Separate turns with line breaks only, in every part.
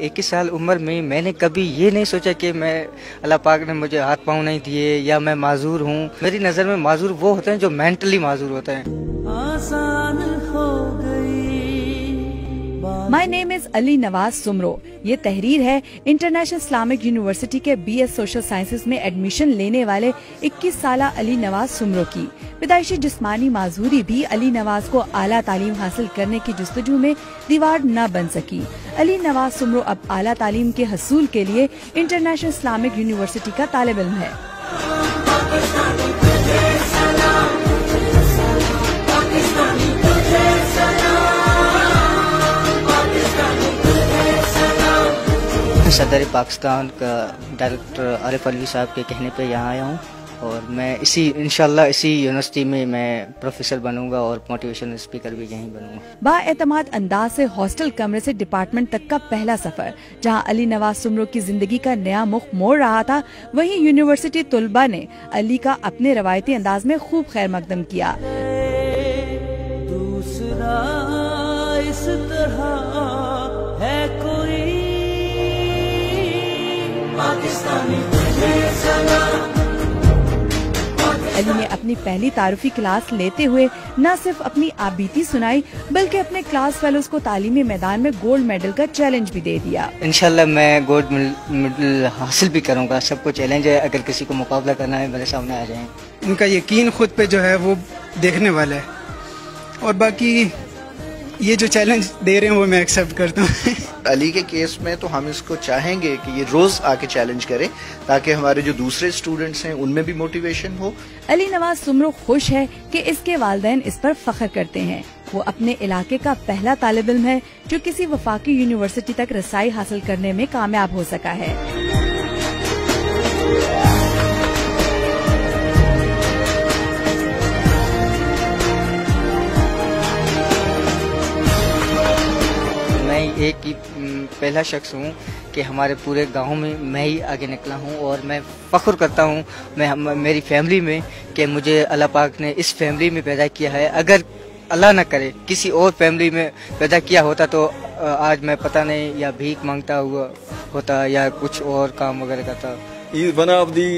21 साल उम्र में मैंने कभी ये नहीं सोचा कि मैं अल्लाह पाक ने मुझे हाथ पाँव नहीं दिए या मैं माजूर हूँ। मेरी नज़र में माजूर वो होते हैं जो मेंटली माजूर होते हैं।
My name is Ali Nawaz Soomro. ये तहरीर है इंटरनेशनल इस्लामिक यूनिवर्सिटी के BS सोशल साइंसेज में एडमिशन लेने वाले 21 साल अली नवाज सुमरो की। पैदाइशी जिस्मानी माजूरी भी अली नवाज को आला तालीम हासिल करने की जुस्तजू में दीवार न बन सकी। अली नवाज सुमरो अब आला तालीम के हसूल के लिए इंटरनेशनल इस्लामिक यूनिवर्सिटी का तालिब इल्म है।
सदर पाकिस्तान का डायरेक्टर आरिफ अलवी साहब के कहने पे यहाँ आया हूँ और मैं इंशाल्लाह इसी यूनिवर्सिटी में मैं प्रोफेसर बनूंगा और मोटिवेशनल स्पीकर भी यहीं बनूंगा।
बाएतमाद अंदाज से हॉस्टल कमरे से डिपार्टमेंट तक का पहला सफर, जहाँ अली नवाज सुमरो की जिंदगी का नया मुख मोड़ रहा था, वहीं यूनिवर्सिटी तुलबा ने अली का अपने रवायती अंदाज में खूब खैर मकदम किया। दूसरा इस तरह है कोई अली ने अपनी पहली तारुफी क्लास लेते हुए न सिर्फ अपनी आबीती सुनाई बल्कि अपने क्लास फेलोज को तालीमी मैदान में गोल्ड मेडल का चैलेंज भी दे दिया।
इंशाल्लाह मैं गोल्ड मेडल हासिल भी करूंगा। सबको चैलेंज है, अगर किसी को मुकाबला करना है मेरे सामने आ जाएं।
उनका यकीन खुद पे जो है वो देखने वाला है और बाकी ये जो चैलेंज दे रहे हैं वो मैं एक्सेप्ट करता हूँ।
अली के केस में तो हम इसको चाहेंगे कि ये रोज आके चैलेंज करे ताकि हमारे जो दूसरे स्टूडेंट्स हैं उनमें भी मोटिवेशन हो।
अली नवाज सुमरो खुश है कि इसके वालिदैन इस पर फख्र करते हैं। वो अपने इलाके का पहला तालिब इल्म है जो किसी वफाकी यूनिवर्सिटी तक रसाई हासिल करने में कामयाब हो सका है।
एक ही पहला शख्स हूँ कि हमारे पूरे गांव में मैं ही आगे निकला हूँ और मैं फ़ख्र करता हूँ मेरी फैमिली में कि मुझे अल्लाह पाक ने इस फैमिली में पैदा किया है। अगर अल्लाह न करे किसी और फैमिली में पैदा किया होता तो आज मैं पता नहीं या भीख मांगता हुआ होता या कुछ और काम वगैरह करता।
He is one of the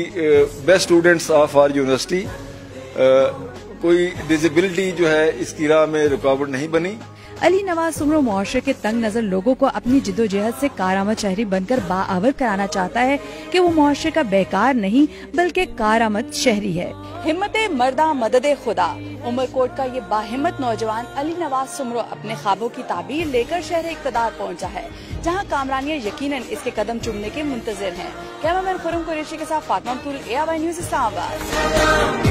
best students of our university. कोई डिसेबिलिटी जो है इसकी राह में रुकावट नहीं बनी।
अली नवाज सुमरो मुआशरे के तंग नजर लोगों को अपनी जिद्दोजहद से कारआमद शहरी बनकर बाआवर कराना चाहता है कि वो मुआशरे का बेकार नहीं बल्कि कारआमद शहरी है। हिम्मते मर्दा मददे खुदा, उमरकोट का ये बाहिम्मत नौजवान अली नवाज सुमरो अपने ख्वाबों की ताबीर लेकर शहर इक़्तिदार पहुंचा है, जहां कामरानियां यकीनन इसके कदम चूमने के मुंतज़िर हैं। कैमरामैन खुर्रम कुरैशी के साथ फातिमा अब्दुल, ARY न्यूज़ इस्लामाबाद।